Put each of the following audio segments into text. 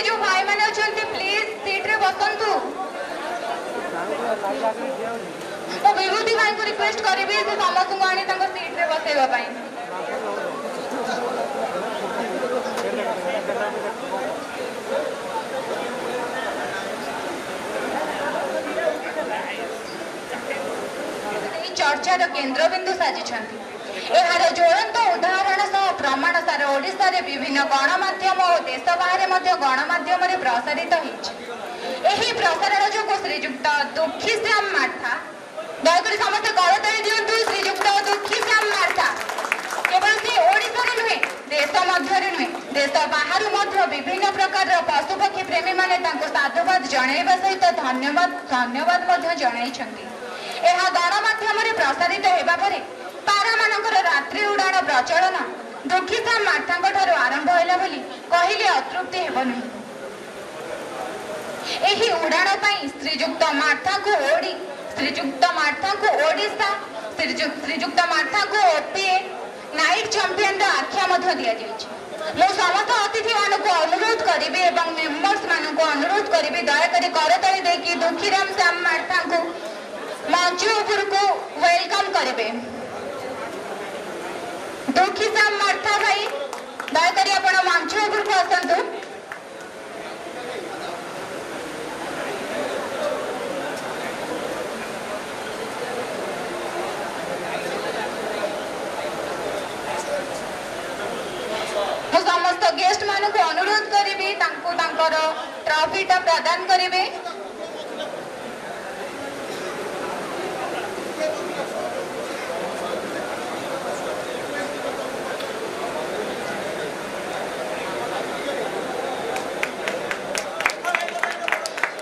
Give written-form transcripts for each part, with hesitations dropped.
जो भाई मैंने अछंती प्लीज सीट रे बसंतु तो विभूति भाई को रिक्वेस्ट करिवे से समस्त को आनी तांको सीट रे बसेबा पई चर्चार केन्द्रबिंदु साजिछंती एहार ज्वलंत उदाहरण सह प्रमाण सारा ओडिशा रे विभिन्न गणमाध्यम और देश बाहर मध्य गणमाध्यम रे प्रसारित होइछ एही प्रसारण जो श्रीजुक्त दुखी श्याम मार्था दयकरी समस्त करतली दियंतु श्रीजुक्त दुखी श्याम मार्था केवल से ओडिशा रे नुहे देश मध्य रे नुहे देश बाहर मध्य विभिन्न प्रकार पशुपक्षी प्रेमी माने तांको साधुवाद जणाइबा सहित धन्यवाद मध्य जणाइछंती एहा गणमाध्यम रे प्रसारित हेबा परे पारा मानकर रात्रि उड़ाण प्रचलन दुखी श्याम मार्था ठारू आरंभ होला बोली कहिले अतृप्ति हेब नहीं एही उड़ाण पई श्रीजुक्त मार्था को ओडिशा श्रीजुक्त मार्था को ओपीए नाइट चैंपियन आख्या मध्य दिया जाइछ मो समस्त अतिथि मानक अनुरोध करिवे एवं मेंबर्स मानक अनुरोध करिवे दया करी करतली देकी दुखीराम श्याम मार्था को मंच ऊपर को वेलकम करिवे दुखी श्याम मार्था भाई दया करी आपण मंच ऊपर को आसंतु समस्त गेस्ट मानक अनुरोध करिवे तांको तांकर ट्रॉफीटा प्रदान करिवे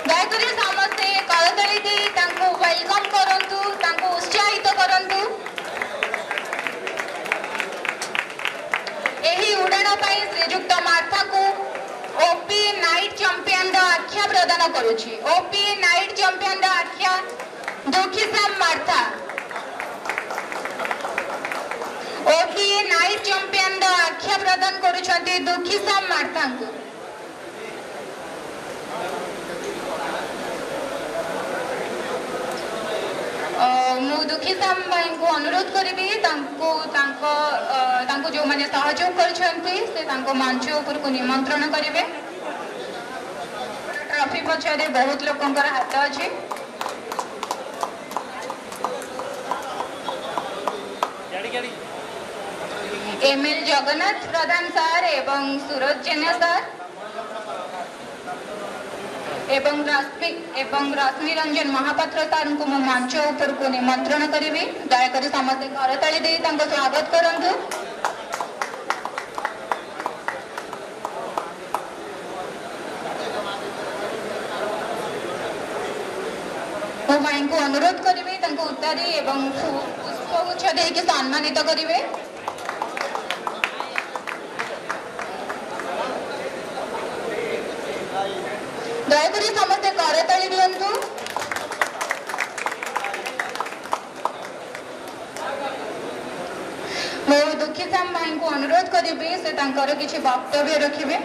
दयकरी समस्ते करतली दे तांको वेलकम करंतु तांको उत्साहित करंतु एही उड़ाण पाई श्रीजुक्त मार्था को ओपी नाइट चैंपियन आख्या प्रदान करुछि ओपी नाइट चैंपियन आख्या दुखी Shyam Martha OP night champion आख्या प्रदान करुछंती दुखी श्याम मार्था को मु दुखी श्याम भाई को अनुरोध करी जो मैंने सहयोग कर मंच ऊपर को निमंत्रण करेंगे ट्रॉफी पछारे बहुत लोकंकर हाथ अच्छी एमएल जगन्नाथ प्रधान सर एवं सूरज जेना सर एवं रश्मि रंजन महापात्र सर को मो मंच ऊपर को निमंत्रण करी दयाकोरी समस्त करताली दे स्वागत करंतु मो भाई को अनुरोध करी उतारी एवं पुष्पगुच्छ देके सम्मानित करेंगे दयाकोरी समस्ते करताली दियंतु मो दुखी श्याम भाई को अनुरोध करी से तांकर किछि वक्तव्य रखिबे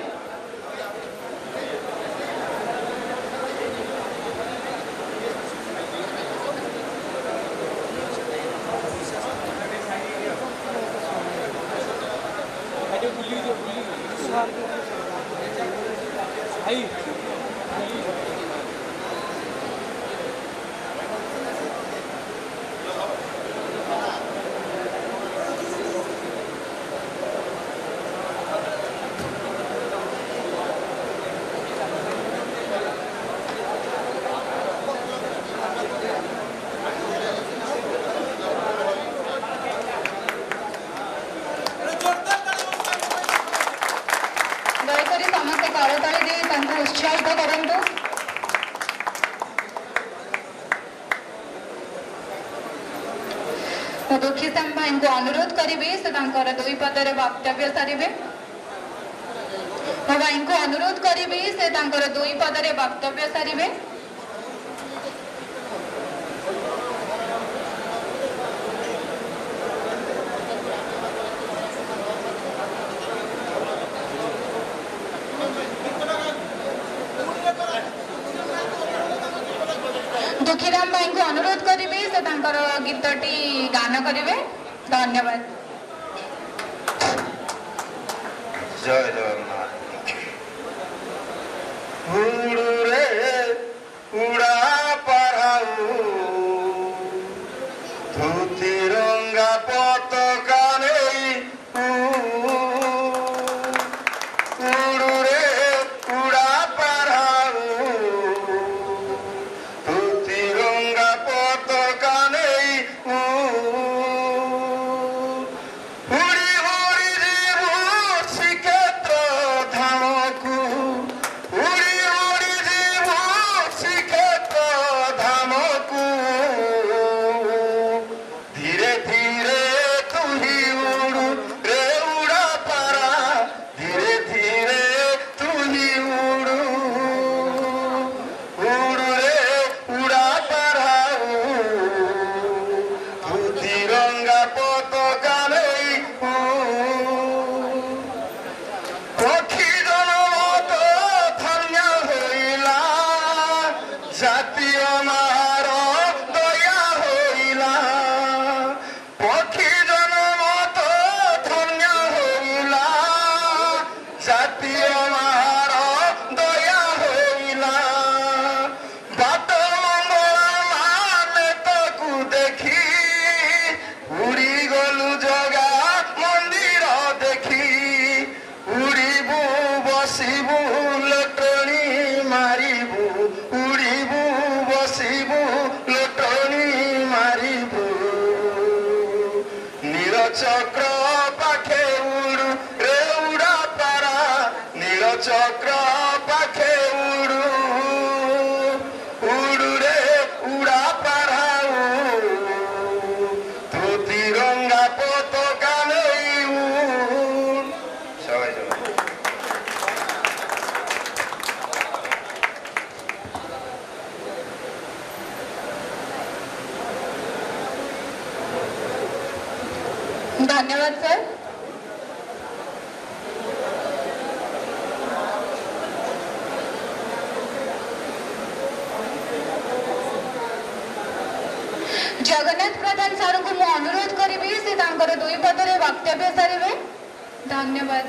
उत्साहित करंतु दुखी श्याम भाई को अनुरोध करी से दुई पदरे वक्तव्य सारे मो भाई को अनुरोध करी से दुई पदरे वक्तव्य सारे दुखीराम भाई को अनुरोध करी से गीतटी गान करेंगे। धन्यवाद। जय जगन्नाथ। उड़ा पाराऊ तू तिरंगा पताका नहीं उड़ा पाराऊ तू तिरंगा पताका नहीं उड़ी उड़ी जीवू श्रीक्षेत्र धामकू उड़ी उड़ी जीवू श्रीक्षेत्र धामकू धीरे धीरे तू ही उड़ू रे उड़ा पारा धीरे धीरे तू ही उड़ू रे उड़ा पारा तू तिरंगा पताका नहीं पक्षी जनमत धन्य होइला जातीय मार दया होइला पक्षी जनमत धन्य होइला जातीय मार दया होइला बात मंगला माने ताकू देखी उड़ी गलु जगा मंदिर देखी उड़ीबू बसिबू लटणी मारिबू उड़ीबू बसिबू लटणी मारिबू नीलचक्र पाखे उड़ू रे उड़ा पारा नीलचक्र पाखे उड़ू रे उड़ा पारा तू तिरंगा पताका नहीं सबाई सबाई धन्यवाद सर। जगन्नाथ प्रधान सर को मु अनुरोध करी से दुई पदरे वक्तव्य सारे। धन्यवाद।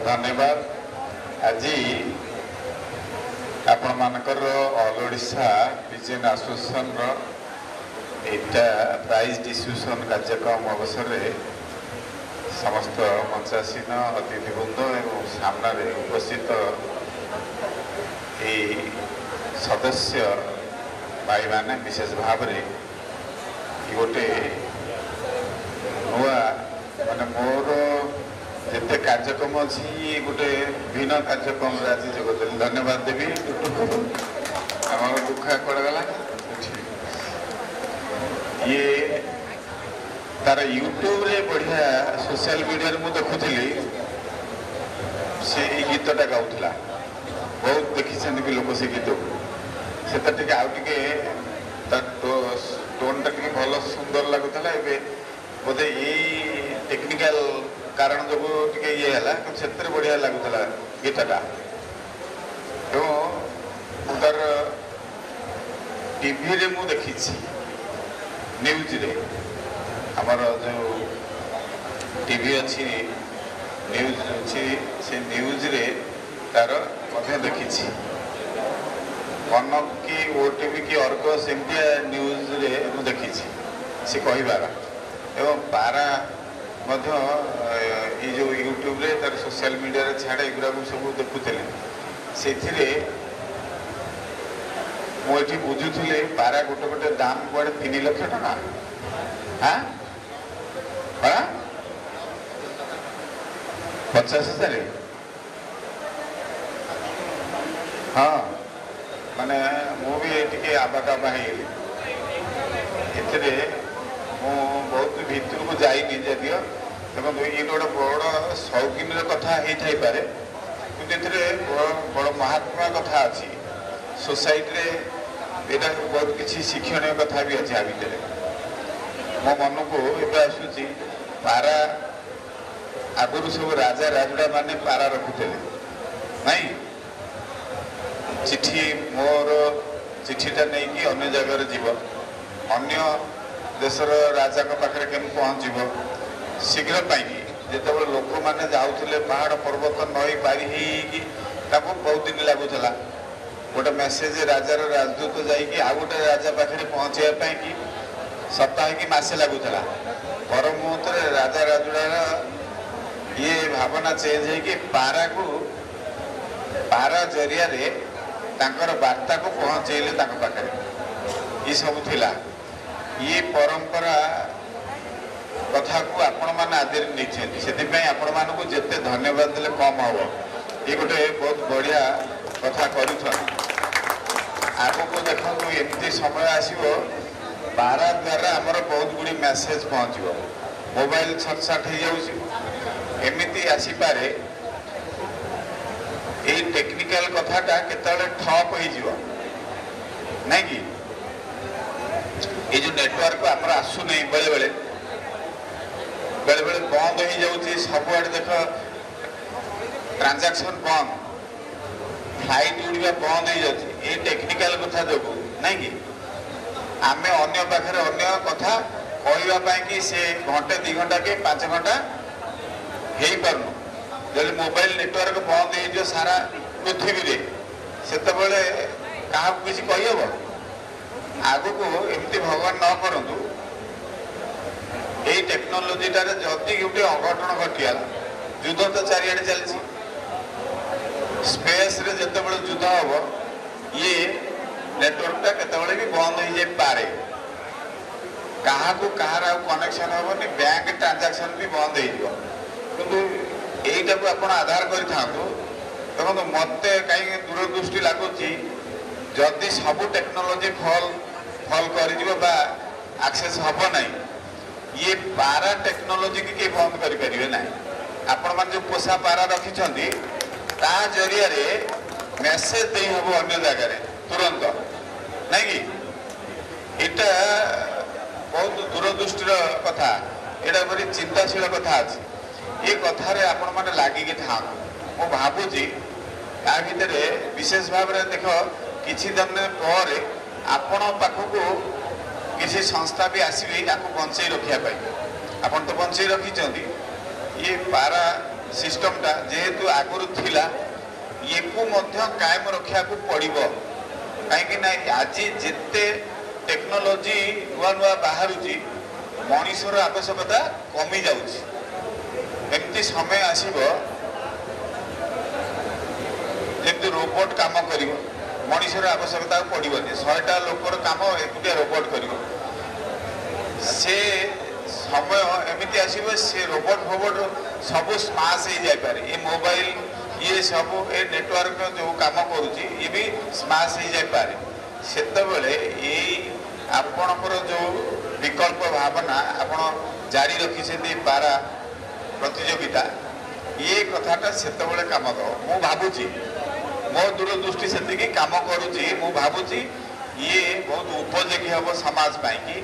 धन्यवाद। आज आपण मानकर ऑल ओडिशा विजन एसोसिएशन एटा प्राइज डिस्ट्रीब्यूशन कार्यक्रम अवसर में समस्त मंचासीन अतिथिवृंद एवं सामने उपस्थित सदस्य भाई माने विशेष भाव में गोटे नुआ माने मोर जिते कार्यक्रम अच्छी गोटे भिन्न कार्यक्रम आज जोगदेली धन्यवाद देवी। आम दुखा कड़े गला ये तार यूट्यूब रे बढ़िया सोशल मीडिया रे मु देखुली से गीतटा गाउला बहुत देखी भी लोक से गीत से टोन टा भल सुंदर लगुला बोधे ये टेक्निकल कारण जो ये है से बढ़िया लगुला गीतटा तार टीवी रे मु देखी न्यूज रे आमर जो टीवी अच्छी न्यूज अच्छी से न्यूज रे तार देखी कनक की ओटीवी की अर्गस एमती न्यूज रे मु देखी से कहबार एवं पारा ये जो यूट्यूब रे तार सोशल मीडिया रे छाड़े एगुरा सब देखुले से मुझे बुझुले पारा गोटे गोटे दाम कड़े 3 लाख टका। हाँ 50,000 हाँ माने मुझे आबाकाबा एथिरे मु बहुत भीतर को जाइनी जदिव देखो ये गोटे बड़ शौकीन कथा हो पारे कि बड़ महात्मा कथा अच्छी सोसाइटी यहाँ बहुत किसी शिक्षणीय कथा भी अच्छे भितर मो मन को ये आसूँ पारा आगुरी सब राजा राजुड़ा माने पारा रखुले नहीं चिठी मोर चिठीटा नहीं कि अन्य जगह जीव अन्य देशर राजा पाखे केमी पहुँचब शीघ्र पाई जिते लोक मैंने जाऊे पहाड़ पर्वत नई पारी बहुत दिन लगुला गोटे मेसेज राजार राजदूत जाकि आउ गोटे राजा पाखे पहुँचापी कि सप्ताह कि मसे लगुला पर मुहूर्त राजा राजुड़ार ये भावना चेंज है कि पारा जरिया वार्ता को पहुँचेले पाखे ये सब थिला ये परंपरा कथा को आपण मैंने आदि नहीं से आपण मानक जिते धन्यवाद देले कम हम ये गोटे बहुत बढ़िया कथा कर आग को देखो एमती समय आसो पारा द्वारा आमर बहुत गुड़ी मेसेज पहुँचो मोबाइल छटछाट हो जामती आसीपे ये टेक्निकल कथाटा केतले ठप हो नहीं कि ये जो नेटवर्क आमर आसु नहीं बेले बेले बेले बेले बंद हो जाऊँगी सबुआड़े देख ट्रांजैक्शन बंद फ्लाइट उड़ा बंद हो जाए टेक्निकल कथा जो नहीं कि आम अन्य पाखे अन्य कथा कहवाई कि से घंटे 2 घंटा के 5 घंटा हो पारनु जब मोबाइल नेटवर्क बंद हो सारा पृथ्वी से क्या किसी कहीहब आग को एमती भगवान न करूँ यही टेक्नोलोजीटार जदि गोटे अघटन घटिगला युद्ध तो चारिआडे चलती स्पेस रे जिते युद्ध हम ये नेटवर्कटा केतबले भी बंद हो जाए पारे क्या कहार कनेक्शन हेनी बैंक ट्रांजैक्शन भी बंद हो यहीटा को आप आधार कर देखो मत कहीं दूरदृष्टि लगुच जदि सब टेक्नोलोजी फल कर आक्सेस हम ना ये पारा टेक्नोलोजी की बंद करें ना आपण मैंने जो पोषा पारा रखिंट ता जरिया मेसेज दे हम अन्य जगह तुरंत नहीं कि इटा बहुत दूरदृष्टिर कथा यहाँ भारी चिंताशील कथा अच्छी ये कथार आपण मैंने लगिकी था मु भावुची या भितर विशेष भाव में देख किसी दिन पर आपण पाखक किसी संस्था भी आसवे या बंचाई रखापी आपन तो बंचाई रखिंट ये पारा सिस्टमटा जेहेतु आगुरी थिला ये को मध्य कायम रखा पड़ो कहीं आज जिते टेक्नोलोजी नुआ नुआ बाहर मनीषर आवश्यकता कमी जामती समय आसब जमी रोबोट काम कर मनीषर आवश्यकता पड़ोनी 100टा लोकर काम एकुटिया रोबोट कर समय एमती आसो से रोबोट फोबोट सब स्माश हो जापे ये मोबाइल ये सब ये नेटवर्क जो काम करुच्ची ये भी स्माश हो जापे से आपणकर जो विकल्प भावना आप जारी रखी पारा प्रतियोगिता ये कथाटा से काम दब मु भावुची मो दूरदृष्टि से काम करुच्ची मु भावुची ये बहुत उपयोगी हम समाज पाई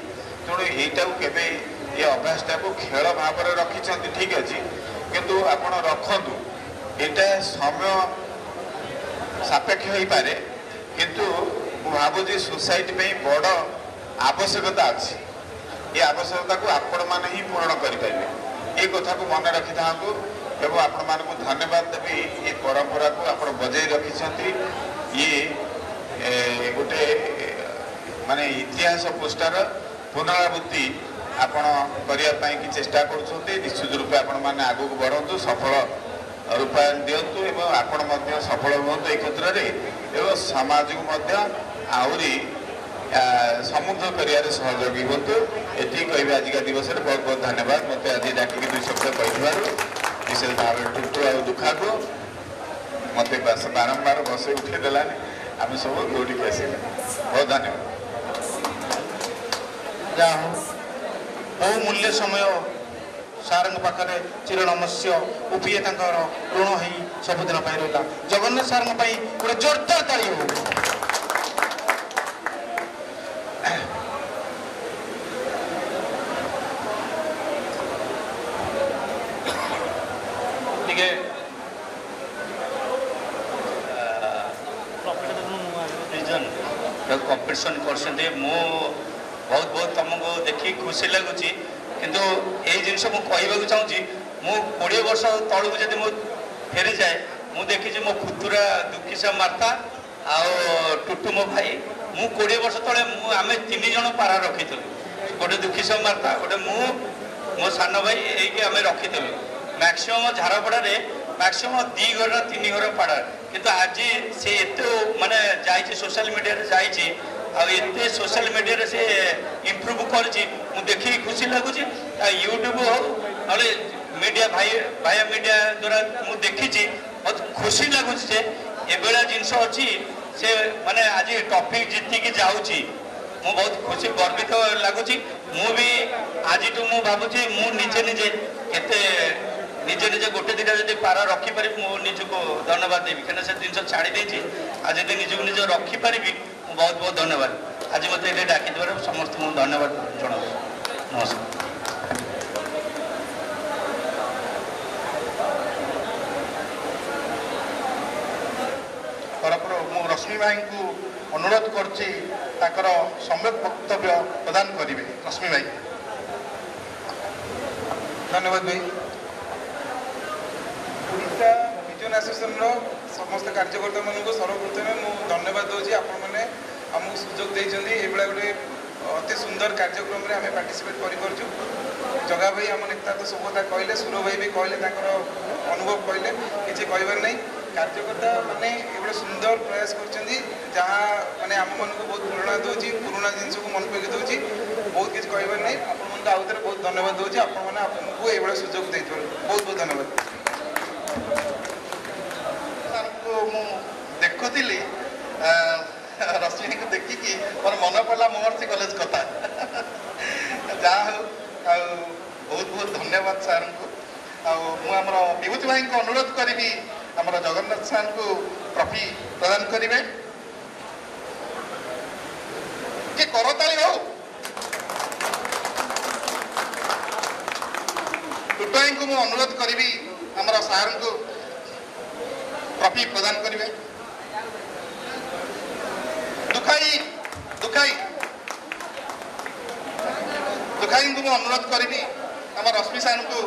तेणु यहीटा के ये अभ्यासटा को खेल भाव में रखिंट ठीक अच्छे किंतु आपण रखु यहाँ समय सापेक्ष हो पारे किंतु भावुची सोसाइटी बड़ आवश्यकता अच्छी ये आवश्यकता को आपण मैंने ही पूर्ण करेंगे ये कथा को मन रखि था एवं आपण मान धन्यवाद देवी ये परंपरा को आप बजाई रखिंट ये गोटे माने इतिहास पृष्ठार पुनरावृत्ति आपण करने की चेष्टा करुँच निश्चित रूपे आपण मैंने आग को बढ़ु सफल रूपायन दिंतु एवं आपण सफल हूँ ये क्षेत्र में समाज को आहरी समुद्र कर सहयोगी हूँ ये कह आजिका दिवस में बहुत बहुत धन्यवाद मत आज डाक 2 शब्द कही विशेष भाव टुटू आ दुखा को मत बारंबार बस उठेदेलानी आम सब दौड़ी आस बहुत धन्यवाद बहु मूल्य समय सार पाखे चिरनमस्य उपीए ऋण हो सबुदिन रहा जगन्नाथ सार गोटे जोरदार ताली हो टिके कंपिटिशन कर बहुत बहुत तुमको देखी खुशी लगुच किंतु यही जिनस मुझे चाहूँगी मु 20 वर्ष तलू जब मु फेरी जाए मु देखी मो खुतुरा दुखीसा मार्ता आउ टुटू मो भाई मु 20 वर्ष तले आम 3 जन पारा रखी गोटे दुखीसा मार्ता गोटे मो सान भाई यही आम रखी मैक्सीम झारपड़ा मैक्सीम 2 घर 3 घर पाड़ा किंतु आज से एत माने जाइए सोशल मीडिया जाइए आते सोशल मीडिया से इम्प्रूव कर देखिए खुशी लगुच यूट्यूब हो ना मीडिया भाई मीडिया द्वारा मुझे देखी बहुत खुशी लगुच एभला जिनस अच्छी से माने आज टॉपिक जीतिकी जाऊँगी मु बहुत खुशी गर्वित लगुच भी आज मु भावुची मु निजे निजे केते निजे निजे गोटे दुटा जब पारा रखिपारि मो निजको धन्यवाद देवी कहीं से जिन छाड़ी देती आज यदि निजक निज रखिपारि बहुत बहुत धन्यवाद आज मत ये डाक समस्त मुझे धन्यवाद जन नमस्कार। तरफ मु रश्मि भाई को अनुरोध करछि ताकर सम्यक वक्तव्य प्रदान करेंगे। रश्मि भाई। धन्यवाद भाई। ओडिशा विजन एसोसिएशन समस्त कार्यकर्ता मानक सर्वप्रथम मुझे धन्यवाद दूसरी आपण मैंने आमको सुजोग देते ये गोटे अति सुंदर कार्यक्रम में आम पार्टिसिपेट करूँ। जगा भाई आम नेता तो सब कथा कहले सुर भाई भी कहले अनुभव कहले किसी कहबार नहीं कार्यकर्ता मैंने ये सुंदर प्रयास कर जहाँ मैंने आम मन को बहुत प्रेरणा दूसरी पुराना जिनस को मन पकई दूसरी बहुत किसी कहबार नहीं आपको आउ थे बहुत धन्यवाद दूसरी आपको ये सुजोग दे बहुत बहुत धन्यवाद। देखुली रश्मि को देखिकी मोर मन पड़ा महर्षि कॉलेज कथा जहाँ बहुत बहुत धन्यवाद सार को आमर विभूति भाई को अनुरोध करी आमर जगन्नाथ सार को ट्रॉफी प्रदान करेंगे कि करताली हो टुटू भाई को मुझे अनुरोध करी आमर सार को ट्रॉफी प्रदान करेंगे। दुखाई दुखाई दुखाई को मुझे अनुरोध करी आम रश्मि सार को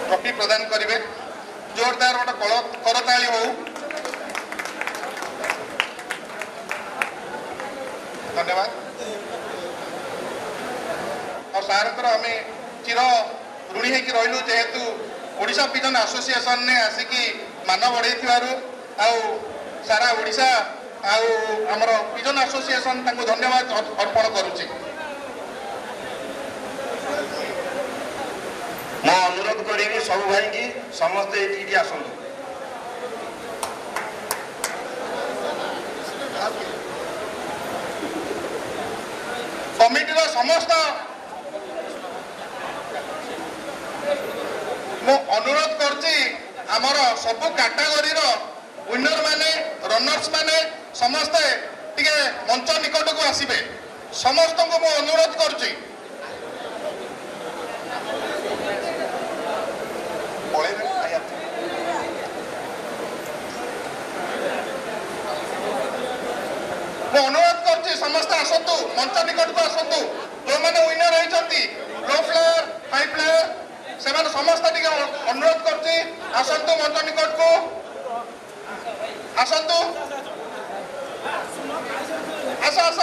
ट्रॉफी प्रदान करेंगे। जोरदार गोटे करताली हो। धन्यवाद। और सार आम चिर ऋणी होकर रही जेहेतु ओडिशा विजन एसोसिएशन ने आसिकी मान बढ़े सारा ओडिशा आमर विजन एसोसिएशन धन्यवाद अर्पण करुच्ची। मो अनुरोध करी सब भाई की समस्ते ये आसतु कमिटीर समस्त मो अनुरोध करछि आमर सब कैटेगरी विनर माने रनर्स माने समस्ते टिके मंच निकट को आसबे समस्त को मो अनुरोध करछि। मो अनुरोध करछि समस्त आसतु मंच निकट को आसतु जो माने विनर होइछंती लो प्लेयर हाई प्लेयर से समस्त टिके अनुरोध करछि आसतु मंच निकट को आसतु आस आस